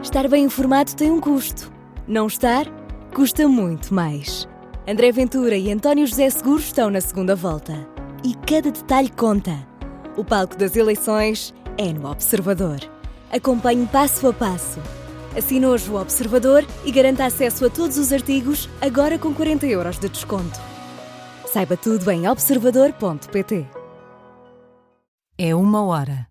Estar bem informado tem um custo. Não estar, custa muito mais. André Ventura e António José Seguro estão na segunda volta. E cada detalhe conta. O palco das eleições é no Observador. Acompanhe passo a passo. Assine hoje o Observador e garanta acesso a todos os artigos, agora com 40 € de desconto. Saiba tudo em observador.pt. É 1h.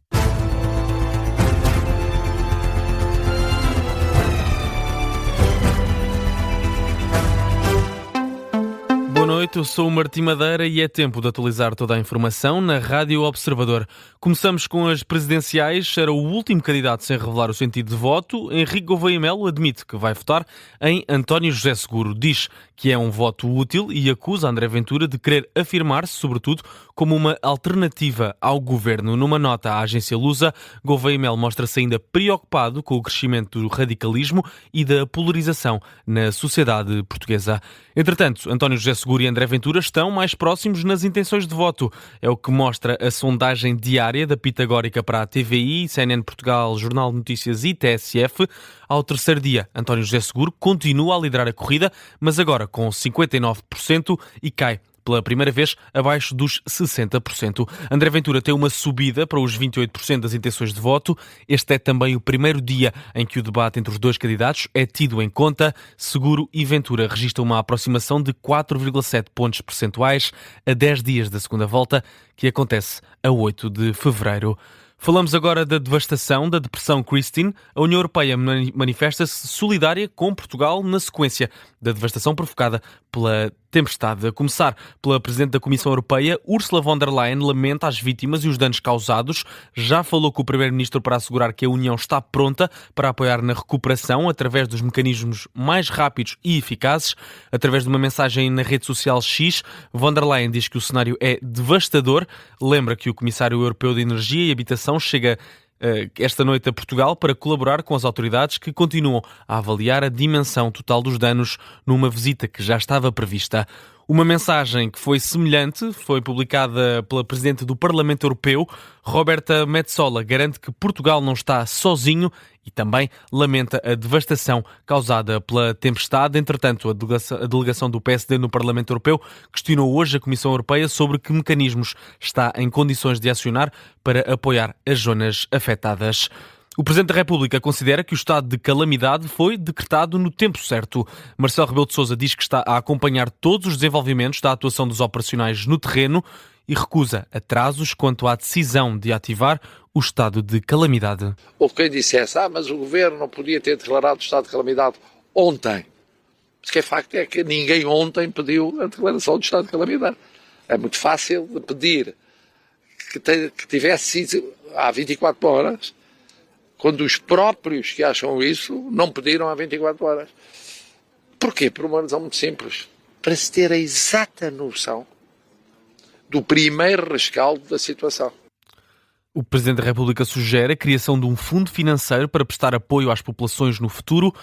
Boa noite, eu sou o Martim Madeira e é tempo de atualizar toda a informação na Rádio Observador. Começamos com as presidenciais. Era o último candidato sem revelar o sentido de voto. Henrique Gouveia Melo admite que vai votar em António José Seguro. Diz que é um voto útil e acusa André Ventura de querer afirmar-se, sobretudo, como uma alternativa ao governo. Numa nota à agência Lusa, Gouveia Melo mostra-se ainda preocupado com o crescimento do radicalismo e da polarização na sociedade portuguesa. Entretanto, António José Seguro e André Ventura estão mais próximos nas intenções de voto. É o que mostra a sondagem diária da Pitagórica para a TVI, CNN Portugal, Jornal de Notícias e TSF. Ao terceiro dia, António José Seguro continua a liderar a corrida, mas agora com 59% e cai pela primeira vez abaixo dos 60%. André Ventura tem uma subida para os 28% das intenções de voto. Este é também o primeiro dia em que o debate entre os dois candidatos é tido em conta. Seguro e Ventura registram uma aproximação de 4,7 pontos percentuais a 10 dias da segunda volta, que acontece a 8 de fevereiro. Falamos agora da devastação da Depressão Christine. A União Europeia manifesta-se solidária com Portugal na sequência da devastação provocada pela tempestade. A começar pela Presidente da Comissão Europeia, Ursula von der Leyen lamenta as vítimas e os danos causados. Já falou com o Primeiro-Ministro para assegurar que a União está pronta para apoiar na recuperação através dos mecanismos mais rápidos e eficazes. Através de uma mensagem na rede social X, von der Leyen diz que o cenário é devastador. Lembra que o Comissário Europeu de Energia e Habitação chega esta noite a Portugal para colaborar com as autoridades que continuam a avaliar a dimensão total dos danos numa visita que já estava prevista. Uma mensagem que foi semelhante foi publicada pela Presidente do Parlamento Europeu, Roberta Metsola, garante que Portugal não está sozinho e também lamenta a devastação causada pela tempestade. Entretanto, a delegação do PSD no Parlamento Europeu questionou hoje a Comissão Europeia sobre que mecanismos está em condições de acionar para apoiar as zonas afetadas. O Presidente da República considera que o estado de calamidade foi decretado no tempo certo. Marcelo Rebelo de Sousa diz que está a acompanhar todos os desenvolvimentos da atuação dos operacionais no terreno e recusa atrasos quanto à decisão de ativar o estado de calamidade. Houve quem dissesse, mas o Governo não podia ter declarado o estado de calamidade ontem. Mas que é facto é que ninguém ontem pediu a declaração do estado de calamidade. É muito fácil de pedir que tivesse sido há 24 horas, quando os próprios que acham isso não pediram há 24 horas. Porquê? Por uma razão muito simples. Para se ter a exata noção do primeiro rescaldo da situação. O Presidente da República sugere a criação de um fundo financeiro para prestar apoio às populações no futuro,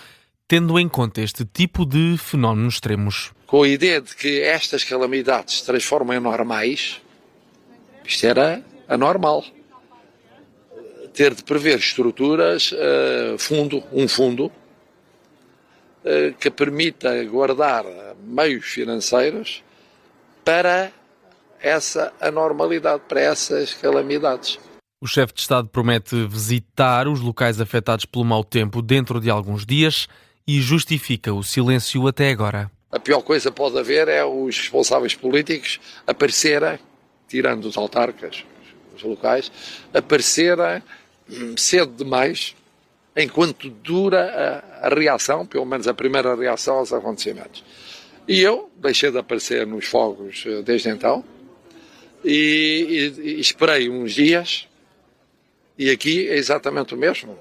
tendo em conta este tipo de fenómenos extremos. Com a ideia de que estas calamidades se transformam em normais, isto era anormal. Ter de prever estruturas, um fundo que permita guardar meios financeiros para essa anormalidade, para essas calamidades. O chefe de Estado promete visitar os locais afetados pelo mau tempo dentro de alguns dias e justifica o silêncio até agora. A pior coisa que pode haver é os responsáveis políticos aparecerem, tirando os autarcas, os locais, aparecerem cedo demais, enquanto dura a reação, pelo menos a primeira reação aos acontecimentos. E eu deixei de aparecer nos fogos desde então e esperei uns dias e aqui é exatamente o mesmo.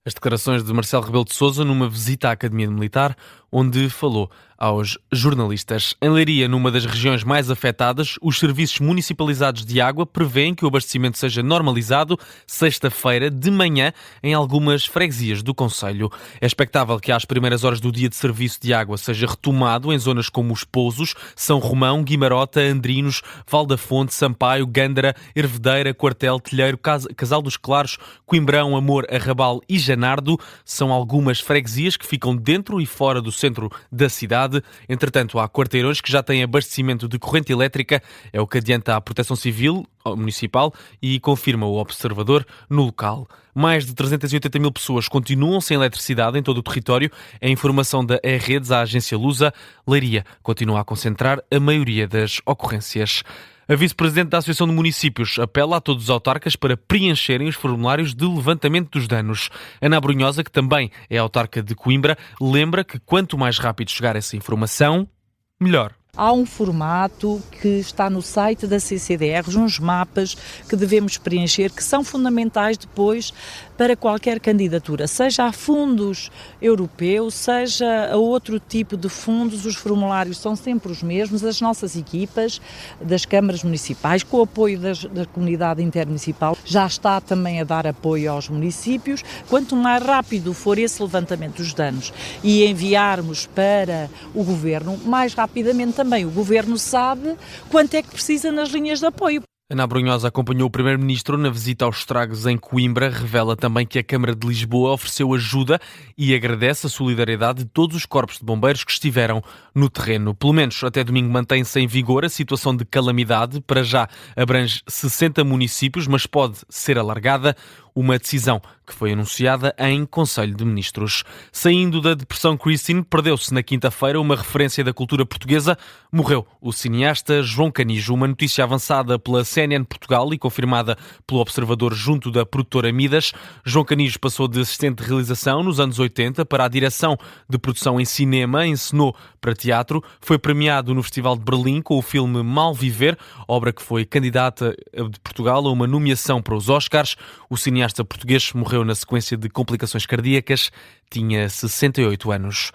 As declarações de Marcelo Rebelo de Sousa numa visita à Academia Militar, onde falou aos jornalistas. Em Leiria, numa das regiões mais afetadas, os serviços municipalizados de água prevêem que o abastecimento seja normalizado sexta-feira de manhã em algumas freguesias do concelho. É expectável que às primeiras horas do dia de serviço de água seja retomado em zonas como os Pousos, São Romão, Guimarota, Andrinos, Val da Fonte, Sampaio, Gândara, Hervedeira, Quartel, Telheiro, Casal dos Claros, Coimbrão, Amor, Arrabal e Janardo. São algumas freguesias que ficam dentro e fora do centro da cidade. Entretanto, há quarteirões que já têm abastecimento de corrente elétrica, é o que adianta a Proteção Civil Municipal e confirma o Observador no local. Mais de 380 mil pessoas continuam sem eletricidade em todo o território. A informação da E-Redes à agência Lusa. Leiria continua a concentrar a maioria das ocorrências. A vice-presidente da Associação de Municípios apela a todos os autarcas para preencherem os formulários de levantamento dos danos. Ana Brunhosa, que também é autarca de Coimbra, lembra que quanto mais rápido chegar essa informação, melhor. Há um formato que está no site da CCDR, uns mapas que devemos preencher, que são fundamentais depois para qualquer candidatura, seja a fundos europeus, seja a outro tipo de fundos. Os formulários são sempre os mesmos. As nossas equipas das câmaras municipais, com o apoio da comunidade intermunicipal, já está também a dar apoio aos municípios. Quanto mais rápido for esse levantamento dos danos e enviarmos para o Governo, mais rapidamente também o Governo sabe quanto é que precisa nas linhas de apoio. Ana Brunhosa acompanhou o Primeiro-Ministro na visita aos estragos em Coimbra. Revela também que a Câmara de Lisboa ofereceu ajuda e agradece a solidariedade de todos os corpos de bombeiros que estiveram no terreno. Pelo menos até domingo mantém-se em vigor a situação de calamidade. Para já abrange 60 municípios, mas pode ser alargada. Uma decisão que foi anunciada em Conselho de Ministros. Saindo da depressão Christine, perdeu-se na quinta-feira uma referência da cultura portuguesa. Morreu o cineasta João Canijo. Uma notícia avançada pela CNN Portugal e confirmada pelo Observador junto da produtora Midas. João Canijo passou de assistente de realização nos anos 80 para a direção de produção em cinema, encenou para teatro, foi premiado no Festival de Berlim com o filme Mal Viver, obra que foi candidata de Portugal a uma nomeação para os Oscars. O cineasta português morreu na sequência de complicações cardíacas, tinha 68 anos.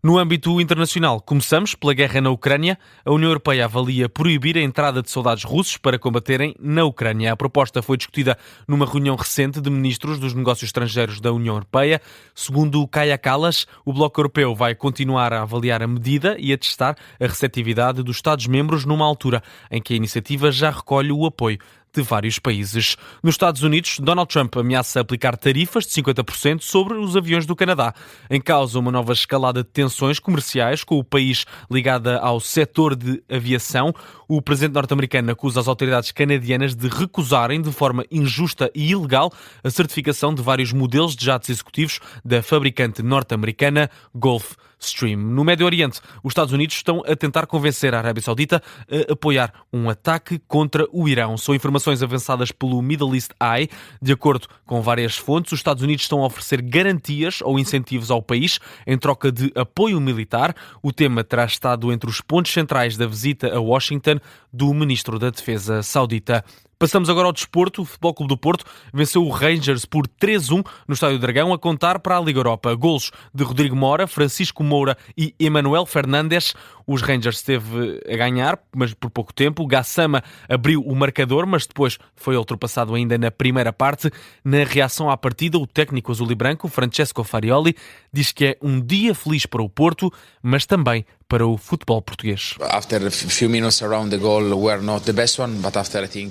No âmbito internacional, começamos pela guerra na Ucrânia. A União Europeia avalia proibir a entrada de soldados russos para combaterem na Ucrânia. A proposta foi discutida numa reunião recente de ministros dos negócios estrangeiros da União Europeia. Segundo Kaja Kallas, o Bloco Europeu vai continuar a avaliar a medida e a testar a receptividade dos Estados-membros numa altura em que a iniciativa já recolhe o apoio de vários países. Nos Estados Unidos, Donald Trump ameaça aplicar tarifas de 50% sobre os aviões do Canadá. Em causa uma nova escalada de tensões comerciais com o país ligada ao setor de aviação. O presidente norte-americano acusa as autoridades canadianas de recusarem de forma injusta e ilegal a certificação de vários modelos de jatos executivos da fabricante norte-americana Gulfstream. No Médio Oriente, os Estados Unidos estão a tentar convencer a Arábia Saudita a apoiar um ataque contra o Irão. São informações avançadas pelo Middle East Eye. De acordo com várias fontes, os Estados Unidos estão a oferecer garantias ou incentivos ao país em troca de apoio militar. O tema terá estado entre os pontos centrais da visita a Washington do ministro da Defesa saudita. Passamos agora ao desporto. O Futebol Clube do Porto venceu o Rangers por 3-1 no Estádio Dragão, a contar para a Liga Europa. Golos de Rodrigo Mora, Francisco Moura e Emanuel Fernandes. Os Rangers esteve a ganhar, mas por pouco tempo. Gassama abriu o marcador, mas depois foi ultrapassado ainda na primeira parte. Na reação à partida, o técnico azul e branco, Francesco Farioli, diz que é um dia feliz para o Porto, mas também para o futebol português.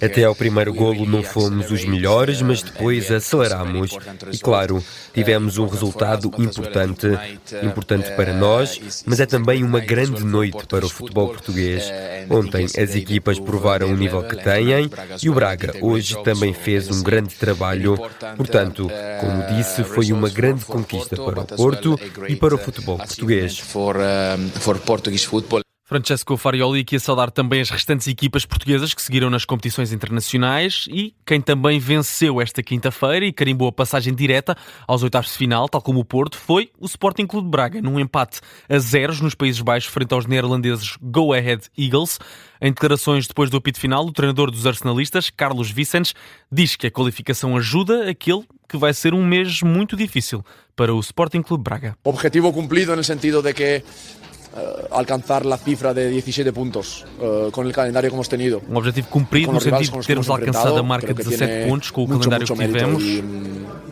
Até ao primeiro golo não fomos os melhores, mas depois aceleramos. E claro, tivemos um resultado importante para nós, mas é também uma grande noite para o futebol português. Ontem as equipas provaram o nível que têm e o Braga hoje também fez um grande trabalho. Portanto, como disse, foi uma grande conquista para o Porto e para o futebol português. Francesco Farioli, que ia saudar também as restantes equipas portuguesas que seguiram nas competições internacionais e quem também venceu esta quinta-feira e carimbou a passagem direta aos oitavos de final, tal como o Porto, foi o Sporting Clube de Braga, num empate a 0 nos Países Baixos frente aos neerlandeses Go Ahead Eagles. Em declarações depois do apito final, o treinador dos arsenalistas, Carlos Vicens, diz que a qualificação ajuda aquele que vai ser um mês muito difícil para o Sporting Clube de Braga. Objetivo cumprido no sentido de que alcanzar la cifra de 17 puntos con el calendario que hemos tenido. Um objetivo cumprido no sentido de termos alcançado a marca de 17 pontos com o calendário que tivemos.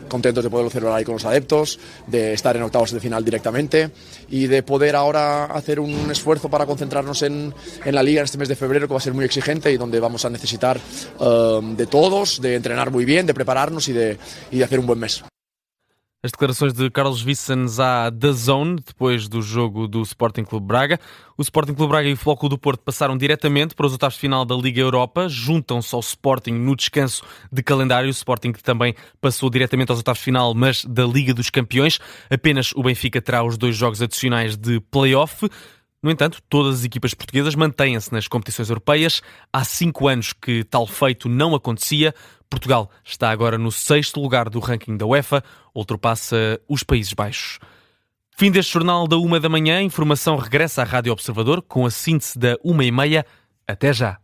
Contentos de poderlo celebrar ahí con los adeptos, de estar en octavos de final directamente y de poder ahora hacer un esfuerzo para concentrarnos en la liga en este mes de febrero, que va a ser muy exigente y donde vamos a necesitar de todos, de entrenar muy bien, de prepararnos y de hacer un buen mes. As declarações de Carlos Vicens à DAZN, depois do jogo do Sporting Clube Braga. O Sporting Clube Braga e o Futebol Clube do Porto passaram diretamente para os oitavos de final da Liga Europa, juntam-se ao Sporting no descanso de calendário. O Sporting também passou diretamente aos oitavos de final, mas da Liga dos Campeões. Apenas o Benfica terá os 2 jogos adicionais de play-off. No entanto, todas as equipas portuguesas mantêm-se nas competições europeias. Há 5 anos que tal feito não acontecia. Portugal está agora no 6º lugar do ranking da UEFA, ultrapassa os Países Baixos. Fim deste jornal da 1 da manhã. Informação regressa à Rádio Observador com a síntese da 1h30. Até já.